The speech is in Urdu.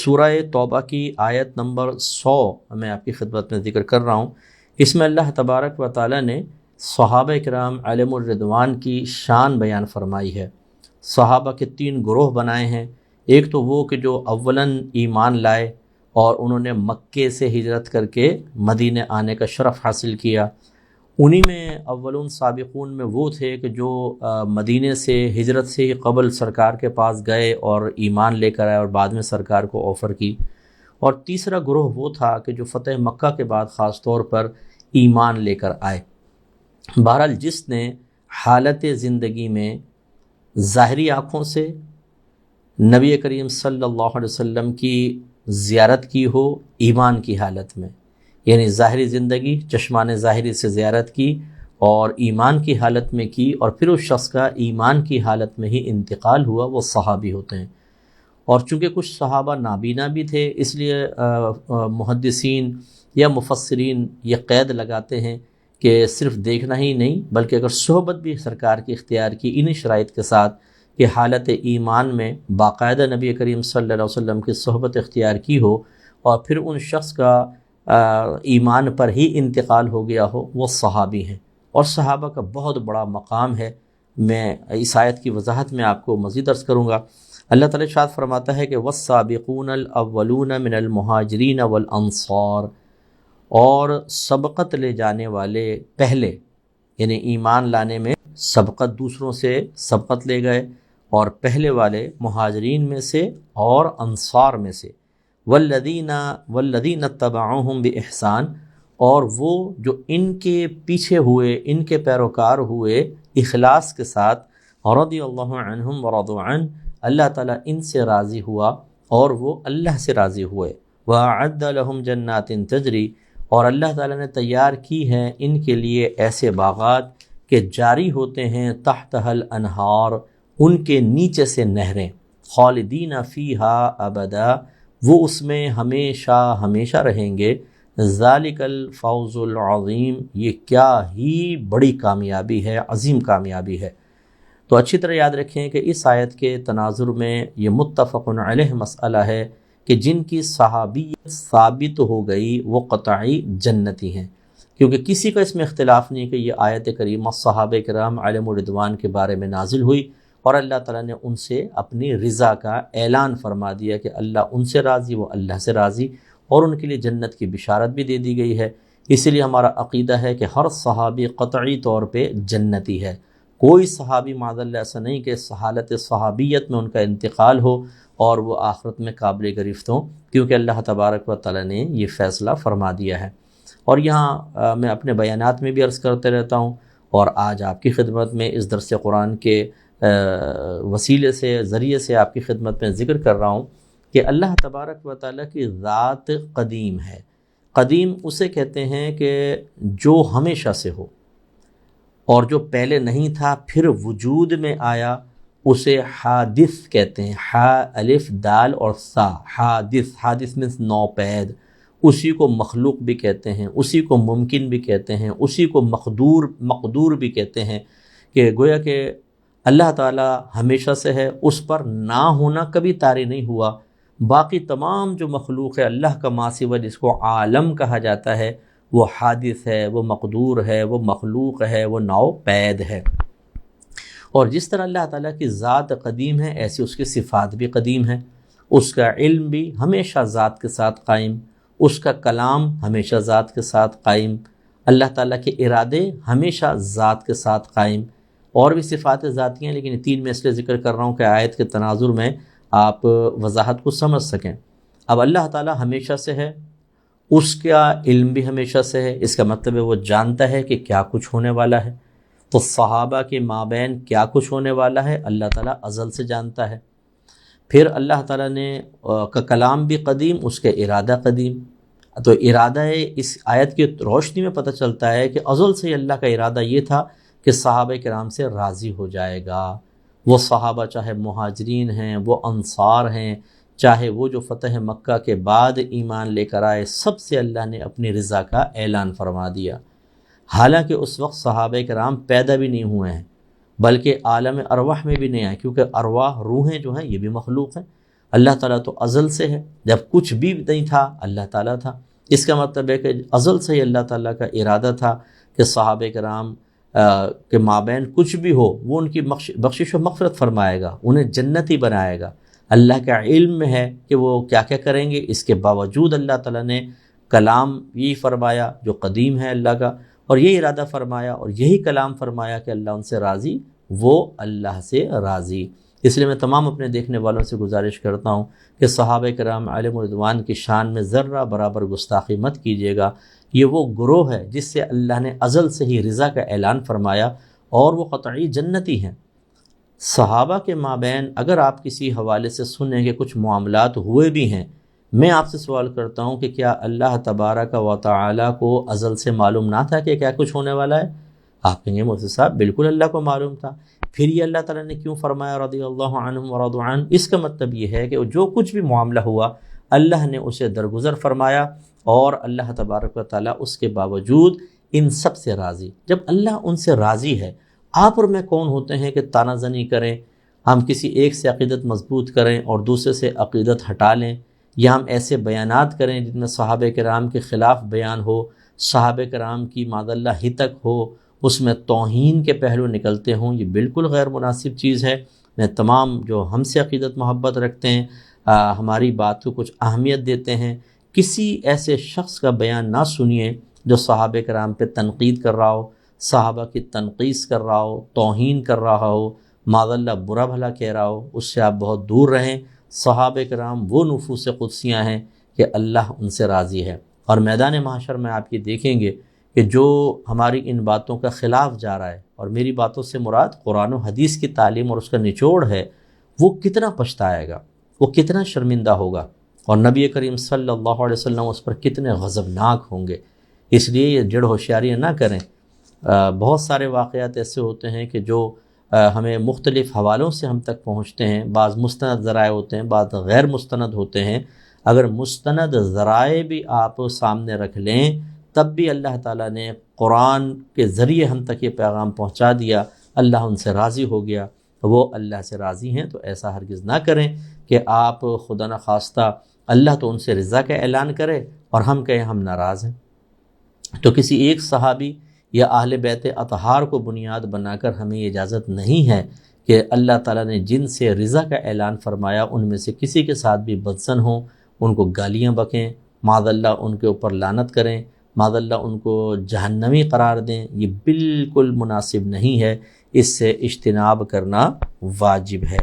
سورہ توبہ کی آیت نمبر 100 میں آپ کی خدمت میں ذکر کر رہا ہوں۔ اس میں اللہ تبارک و تعالیٰ نے صحابہ کرام علیہم الرضوان کی شان بیان فرمائی ہے۔ صحابہ کے 3 گروہ بنائے ہیں۔ ایک تو وہ کہ جو اولاً ایمان لائے اور انہوں نے مکے سے ہجرت کر کے مدینے آنے کا شرف حاصل کیا۔ انہی میں اولون سابقون میں وہ تھے کہ جو مدینے سے ہجرت سے ہی قبل سرکار کے پاس گئے اور ایمان لے کر آئے اور بعد میں سرکار کو آفر کی۔ اور تیسرا گروہ وہ تھا کہ جو فتح مکہ کے بعد خاص طور پر ایمان لے کر آئے۔ بہرحال جس نے حالت زندگی میں ظاہری آنکھوں سے نبی کریم صلی اللہ علیہ وسلم کی زیارت کی ہو ایمان کی حالت میں، یعنی ظاہری زندگی چشمان ظاہری سے زیارت کی اور ایمان کی حالت میں کی، اور پھر اس شخص کا ایمان کی حالت میں ہی انتقال ہوا، وہ صحابی ہوتے ہیں۔ اور چونکہ کچھ صحابہ نابینا بھی تھے، اس لیے محدثین یا مفسرین یہ قید لگاتے ہیں کہ صرف دیکھنا ہی نہیں بلکہ اگر صحبت بھی سرکار کی اختیار کی انہی شرائط کے ساتھ کہ حالت ایمان میں باقاعدہ نبی کریم صلی اللہ علیہ وسلم کی صحبت اختیار کی ہو اور پھر ان شخص کا ایمان پر ہی انتقال ہو گیا ہو، وہ صحابی ہیں۔ اور صحابہ کا بہت بڑا مقام ہے، میں اس آیت کی وضاحت میں آپ کو مزید عرض کروں گا۔ اللہ تعالیٰ ارشاد فرماتا ہے کہ والسابقون الاولون من المہاجرین والانصار، اور سبقت لے جانے والے پہلے، یعنی ایمان لانے میں سبقت دوسروں سے سبقت لے گئے، اور پہلے والے مہاجرین میں سے اور انصار میں سے، والذین اتبعوہم بإحسان، اور وہ جو ان کے پیچھے ہوئے، ان کے پیروکار ہوئے اخلاص کے ساتھ، رضی اللہ عنہم ورضوا عنہ، اللہ تعالیٰ ان سے راضی ہوا اور وہ اللہ سے راضی ہوئے۔ وأعد لهم جنات تجری، اور اللہ تعالیٰ نے تیار کی ہیں ان کے لیے ایسے باغات کہ جاری ہوتے ہیں تحتها الانہار، ان کے نیچے سے نہریں، خالدین فیہا ابدا، وہ اس میں ہمیشہ ہمیشہ رہیں گے۔ ذالک الفوز العظیم، یہ کیا ہی بڑی کامیابی ہے، عظیم کامیابی ہے۔ تو اچھی طرح یاد رکھیں کہ اس آیت کے تناظر میں یہ متفق علیہ مسئلہ ہے کہ جن کی صحابیت ثابت ہو گئی وہ قطعی جنتی ہیں، کیونکہ کسی کا اس میں اختلاف نہیں کہ یہ آیت کریمہ صحابہ کرام علیہم الرضوان کے بارے میں نازل ہوئی اور اللہ تعالیٰ نے ان سے اپنی رضا کا اعلان فرما دیا کہ اللہ ان سے راضی، وہ اللہ سے راضی، اور ان کے لیے جنت کی بشارت بھی دے دی گئی ہے۔ اسی لیے ہمارا عقیدہ ہے کہ ہر صحابی قطعی طور پہ جنتی ہے۔ کوئی صحابی معاذ اللہ ایسا نہیں کہ حالت صحابیت میں ان کا انتقال ہو اور وہ آخرت میں قابل گرفت ہوں، کیونکہ اللہ تبارک و تعالیٰ نے یہ فیصلہ فرما دیا ہے۔ اور یہاں میں اپنے بیانات میں بھی عرض کرتے رہتا ہوں، اور آج آپ کی خدمت میں اس درس قرآن کے وسیلے سے ذریعے سے آپ کی خدمت میں ذکر کر رہا ہوں کہ اللہ تبارک و تعالیٰ کی ذات قدیم ہے۔ قدیم اسے کہتے ہیں کہ جو ہمیشہ سے ہو، اور جو پہلے نہیں تھا پھر وجود میں آیا اسے حادث کہتے ہیں۔ الف دال اور سا، حادث، حادث مینس نوپید، اسی کو مخلوق بھی کہتے ہیں، اسی کو ممکن بھی کہتے ہیں، اسی کو مقدور بھی کہتے ہیں، کہ گویا کہ اللہ تعالیٰ ہمیشہ سے ہے، اس پر نہ ہونا کبھی طاری نہیں ہوا۔ باقی تمام جو مخلوق ہے اللہ کا ما سوا، جس کو عالم کہا جاتا ہے، وہ حادث ہے، وہ مقدور ہے، وہ مخلوق ہے، وہ نوپید ہے۔ اور جس طرح اللہ تعالیٰ کی ذات قدیم ہے، ایسی اس کی صفات بھی قدیم ہیں۔ اس کا علم بھی ہمیشہ ذات کے ساتھ قائم، اس کا کلام ہمیشہ ذات کے ساتھ قائم، اللہ تعالیٰ کے ارادے ہمیشہ ذات کے ساتھ قائم، اور بھی صفات ذاتی ہیں، لیکن 3 میں اس لیے ذکر کر رہا ہوں کہ آیت کے تناظر میں آپ وضاحت کو سمجھ سکیں۔ اب اللہ تعالیٰ ہمیشہ سے ہے، اس کا علم بھی ہمیشہ سے ہے، اس کا مطلب ہے وہ جانتا ہے کہ کیا کچھ ہونے والا ہے۔ تو صحابہ کے مابین کیا کچھ ہونے والا ہے اللہ تعالیٰ ازل سے جانتا ہے۔ پھر اللہ تعالیٰ نے کا کلام بھی قدیم، اس کے ارادہ قدیم۔ تو ارادہ اس آیت کی روشنی میں پتہ چلتا ہے کہ ازل سے اللہ کا ارادہ یہ تھا کہ صحابہ کرام سے راضی ہو جائے گا۔ وہ صحابہ چاہے مہاجرین ہیں، وہ انصار ہیں، چاہے وہ جو فتح مکہ کے بعد ایمان لے کر آئے، سب سے اللہ نے اپنی رضا کا اعلان فرما دیا۔ حالانکہ اس وقت صحابہ کرام پیدا بھی نہیں ہوئے ہیں، بلکہ عالم ارواح میں بھی نہیں آئے، کیونکہ ارواح روحیں جو ہیں یہ بھی مخلوق ہیں۔ اللہ تعالیٰ تو ازل سے ہے، جب کچھ بھی نہیں تھا اللہ تعالیٰ تھا۔ اس کا مطلب ہے کہ ازل سے ہی اللہ تعالیٰ کا ارادہ تھا کہ صحابہ کرام کے مابین کچھ بھی ہو وہ ان کی بخشش و مغفرت فرمائے گا، انہیں جنتی بنائے گا۔ اللہ کا علم میں ہے کہ وہ کیا کیا کریں گے، اس کے باوجود اللہ تعالیٰ نے کلام یہی فرمایا جو قدیم ہے اللہ کا، اور یہی ارادہ فرمایا اور یہی کلام فرمایا کہ اللہ ان سے راضی، وہ اللہ سے راضی۔ اس لیے میں تمام اپنے دیکھنے والوں سے گزارش کرتا ہوں کہ صحابہ کرام علیہم رضوان کی شان میں ذرہ برابر گستاخی مت کیجیے گا۔ یہ وہ گروہ ہے جس سے اللہ نے ازل سے ہی رضا کا اعلان فرمایا، اور وہ قطعی جنتی ہیں۔ صحابہ کے مابین اگر آپ کسی حوالے سے سنیں کہ کچھ معاملات ہوئے بھی ہیں، میں آپ سے سوال کرتا ہوں کہ کیا اللہ تبارک و تعالیٰ کو ازل سے معلوم نہ تھا کہ کیا کچھ ہونے والا ہے؟ آپ کہیں گے مفتی صاحب بالکل اللہ کو معلوم تھا، پھر یہ اللہ تعالیٰ نے کیوں فرمایا رضی اللہ عنہم ورضوا عنہ؟ اس کا مطلب یہ ہے کہ جو کچھ بھی معاملہ ہوا اللہ نے اسے درگزر فرمایا، اور اللہ تبارک و تعالیٰ اس کے باوجود ان سب سے راضی۔ جب اللہ ان سے راضی ہے، آپ اور میں کون ہوتے ہیں کہ تانہ زنی کریں، ہم کسی ایک سے عقیدت مضبوط کریں اور دوسرے سے عقیدت ہٹا لیں، یا ہم ایسے بیانات کریں جن میں صحابہ کرام کے خلاف بیان ہو، صحابہ کرام کی معاذ اللہ ہتک ہو، اس میں توہین کے پہلو نکلتے ہوں۔ یہ بالکل غیر مناسب چیز ہے۔ میں تمام جو ہم سے عقیدت محبت رکھتے ہیں، ہماری بات کو کچھ اہمیت دیتے ہیں، کسی ایسے شخص کا بیان نہ سنیے جو صحابہ کرام پہ تنقید کر رہا ہو، صحابہ کی تنقیص کر رہا ہو، توہین کر رہا ہو، معاذ اللہ برا بھلا کہہ رہا ہو، اس سے آپ بہت دور رہیں۔ صحابہ کرام وہ نفوس قدسیاں ہیں کہ اللہ ان سے راضی ہے، اور میدان محشر میں آپ یہ دیکھیں گے کہ جو ہماری ان باتوں کا خلاف جا رہا ہے، اور میری باتوں سے مراد قرآن و حدیث کی تعلیم اور اس کا نچوڑ ہے، وہ کتنا پچھتائے گا، وہ کتنا شرمندہ ہوگا، اور نبی کریم صلی اللہ علیہ وسلم اس پر کتنے غضبناک ہوں گے۔ اس لیے یہ جڑ ہوشیاریاں نہ کریں۔ بہت سارے واقعات ایسے ہوتے ہیں کہ جو ہمیں مختلف حوالوں سے ہم تک پہنچتے ہیں، بعض مستند ذرائع ہوتے ہیں، بعض غیر مستند ہوتے ہیں۔ اگر مستند ذرائع بھی آپ سامنے رکھ لیں تب بھی اللہ تعالیٰ نے قرآن کے ذریعے ہم تک یہ پیغام پہنچا دیا، اللہ ان سے راضی ہو گیا، وہ اللہ سے راضی ہیں۔ تو ایسا ہرگز نہ کریں کہ آپ خدا نخواستہ اللہ تو ان سے رضا کا اعلان کرے اور ہم کہیں ہم ناراض ہیں۔ تو کسی ایک صحابی یا اہل بیت اطہار کو بنیاد بنا کر ہمیں اجازت نہیں ہے کہ اللہ تعالیٰ نے جن سے رضا کا اعلان فرمایا ان میں سے کسی کے ساتھ بھی بدسن ہوں، ان کو گالیاں بکیں، معاذ اللہ ان کے اوپر لعنت کریں، معاذ اللہ ان کو جہنمی قرار دیں۔ یہ بالکل مناسب نہیں ہے، اس سے اجتناب کرنا واجب ہے۔